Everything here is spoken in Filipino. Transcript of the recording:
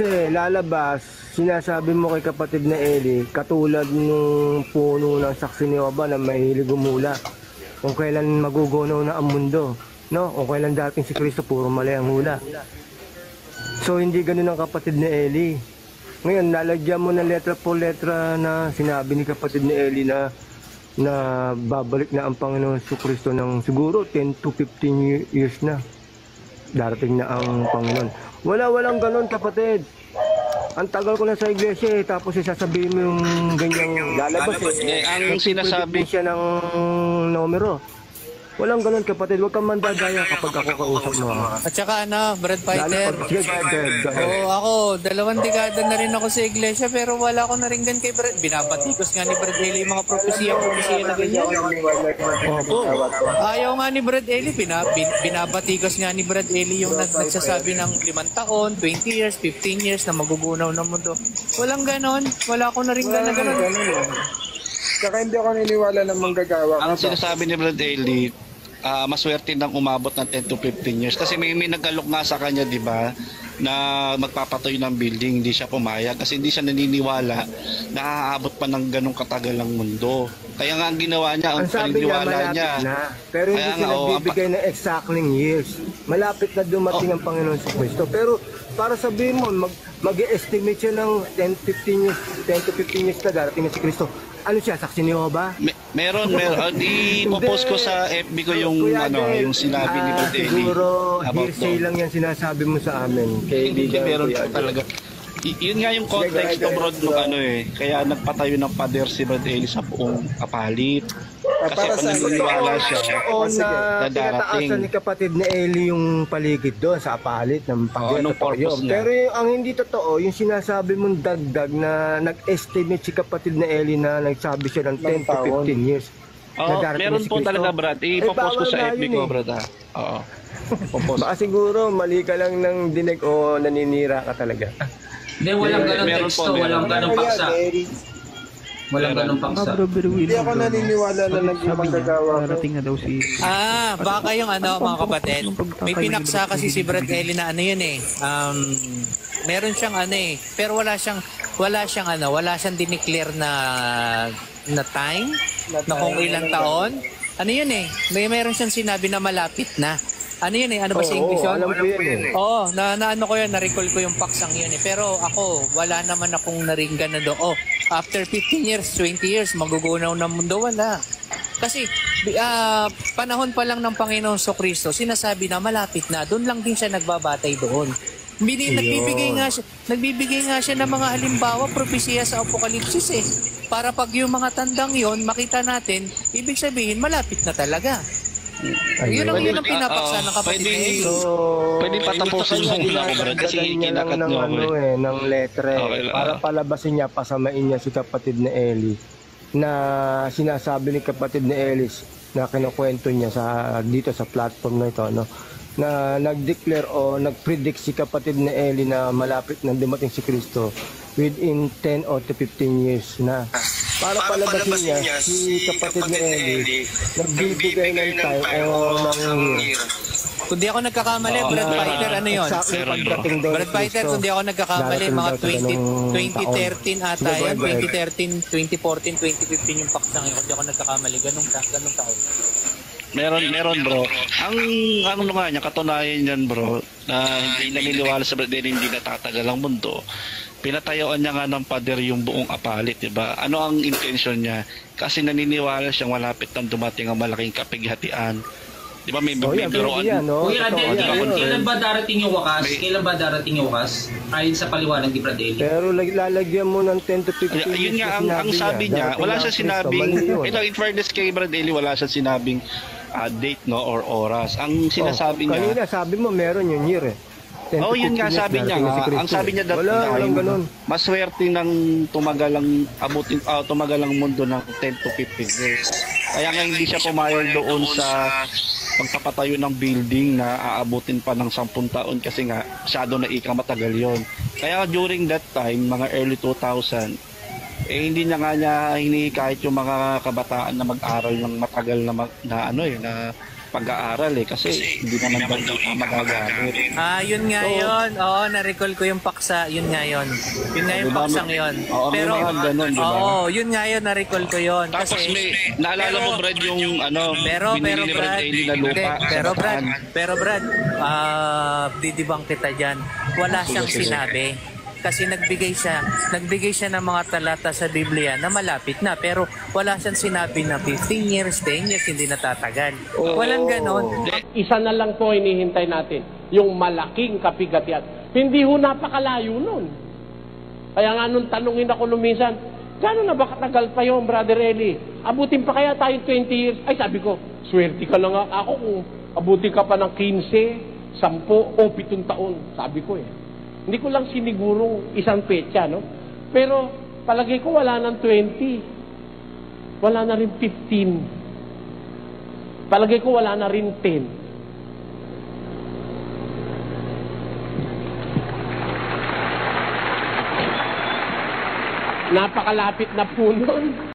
Kasi lalabas, sinasabi mo kay kapatid na Eli, katulad nung puno ng saksi ni Oba na mahilig gumula. Kung kailan magugunaw na ang mundo, no? Kung kailan dating si Kristo puro mali ang hula. So hindi ganun ang kapatid ni Eli. Ngayon, nalagyan mo ng letra po letra na sinabi ni kapatid ni Eli na babalik na ang Panginoon Kristo ng siguro 10 to 15 years na. Darating na ang Panginoon. Walang ganun kapatid. Ang tagal ko na sa iglesia tapos sasabihin mo yung ganyang lalabas ang sinasabi siya ng numero. Walang ganun kapatid, huwag kang mandadaya kapag ako kausap mo. At saka Brad Fighter. Ako, 2 dekada na rin ako sa iglesia pero wala akong naringgan kay Brad. Binabatikos nga ni Brad Eli yung mga propesiya na ganyan. Ayaw nga ni Brad Eli, binabatikos nga ni Brad Eli yung nagsasabi ng 5 taon, 20 years, 15 years na magugunaw ng mundo. Walang ganon, wala akong naringgan na ganon. Saka hindi ako niniwala ng manggagawa. Ang sinasabi ni Brad Eli, maswerte nang umabot ng 10 to 15 years kasi may nagalok nga sa kanya, di ba, na magpapatuloy ng building, hindi siya pumayag kasi hindi siya naniniwala na aabot pa ng ganong katagal ng mundo. Kaya nga ang ginawa niya, ang paniniwala niya na, pero hindi siya nagbibigay ng exactly years. Malapit na dumating ang Panginoon sa Kristo. Pero para sabihin mo, mag-estimate siya ng 10 to 15 years na darating na si Kristo. Ano siya, saksi ni Jehovah? Meron. I-post ko sa FB ko yung yung sinabi ni Brad Eli. Siguro hearsay lang yan sinasabi mo sa amin. Hindi meron talaga. Yun nga yung context ng Brad nung kaya nagpatayo ng pader si Brad Eli sa buong kapalit. Kasi paniniwala siya na darating. Tinataasan ni kapatid ni Eli yung paligid doon sa apalit ng pagkakataon. Pero ang hindi totoo, yung sinasabi mong dagdag na nag-estimate si kapatid ni Eli na nagsabi siya ng 10 to 15 years. Meron po talaga, Brad. Ipopost ko sa FB ko, Brad. Oo. Baka siguro mali ka lang ng dinig o naninira ka talaga. Hindi, walang ganong teksto, walang ganong paksa. Walang ganong paksa. Hindi ako naniniwala na naging manggagawa. Narating na daw si... Baka yung mga kapatid. May pinaksa kasi si Brad Eli na meron siyang pero wala siyang dineclare na time, na kung ilang taon. Meron siyang sinabi na malapit na. Ano ba sa English yun? Oo, na-recall ko yung paksang yun Pero ako, wala naman akong naringgan na doon. After 15 years, 20 years, magugunaw ng mundo, wala. Kasi, panahon pa lang ng Panginoon Kristo, sinasabi na malapit na, doon lang din siya nagbabatay doon. Nagbibigay nga siya ng mga halimbawa, propesiya sa Apokalipsis Para pag yung mga tandang yon makita natin, ibig sabihin, malapit na talaga. Yun ang pinapaksa ng kapatid ni Eli. Pwede patapusin mo ako, Brad, kasi kinakat niyo ako ng letre para palabasin niya, pasamain niya si kapatid ni Eli na sinasabi ni kapatid ni Eli na kinukwento niya dito sa platform na ito, na nag-declare o nag-predict si kapatid ni Eli na malapit na dumating si Kristo within 10 or 15 years na. Para palabasin niya si kapatid ni Eli, nagbibigay ng time o ng year. Kung di ako nagkakamali, Brad Fighter, ano yun? Brad Fighter, kung di ako nagkakamali, mga 2013 ata yan, 2013, 2014, 2015 yung paksang yun. Kung di ako nagkakamali, ganun taon. Meron bro. Ang nga niya, katunayan yan bro, na hindi naniniwala sa Brad Eli, hindi natatagal ang mundo. Pinatayuan niya nga ng pader yung buong apalit, diba? Ano ang intention niya? Kasi naniniwala siyang malapit nang dumating ang malaking kapighatian. Diba may bibiroan? Kuya Adel, kailan ba darating yung wakas? Ayon sa paliwanag ni Brad Eli. Pero lalagyan mo ng 10 to 15 yun nga, ang sabi niya, wala siya sinabing, in fairness kay Brad Eli, wala siya sinabing date or oras. Ang sinasabi niya... Kanina sabi mo meron yung year yun nga sabi niya nga. Ang sabi niya dahil maswerte nang tumagal ang mundo ng 10 to 15 years. Kaya nga hindi siya pumayag doon sa pagpapatayo ng building na aabutin pa ng 10 taon kasi nga masyado na matagal yon. Kaya during that time, mga early 2000, hindi na nga niya kahit yung mga kabataan na mag-aral ng matagal na pag-aaral kasi hindi naman daw magagamit. Yun nga yun. Oo, na-recall ko yung paksa. Yun nga yun. Yun nga yung paksang yun. Oo, may mga ganun, di ba? Oo, yun nga yun, na-recall ko yun. Tapos naalala mo Brad yung binili ni Brad Eli na lupa. Pero Brad, didibang kita dyan. Wala siyang sinabi. Kasi nagbigay siya ng mga talata sa Biblia na malapit na, pero wala siyang sinabi na 15 years, 10 years, hindi natatagal. Walang ganon. Isa na lang po hinihintay natin, yung malaking kapigatian. Hindi ho napakalayo nun. Kaya nga nung tanungin ako nung minsan, gano'n na ba katagal pa yun, Brother Eli? Abutin pa kaya tayo 20 years? Ay, sabi ko, swerte ka lang ako kung abutin ka pa ng 15, 10 o 7 taon. Sabi ko Hindi ko lang sinigurong isang petsa, no? Pero palagay ko wala ng 20. Wala na rin 15. Palagay ko wala na rin 10. Napakalapit na po nun.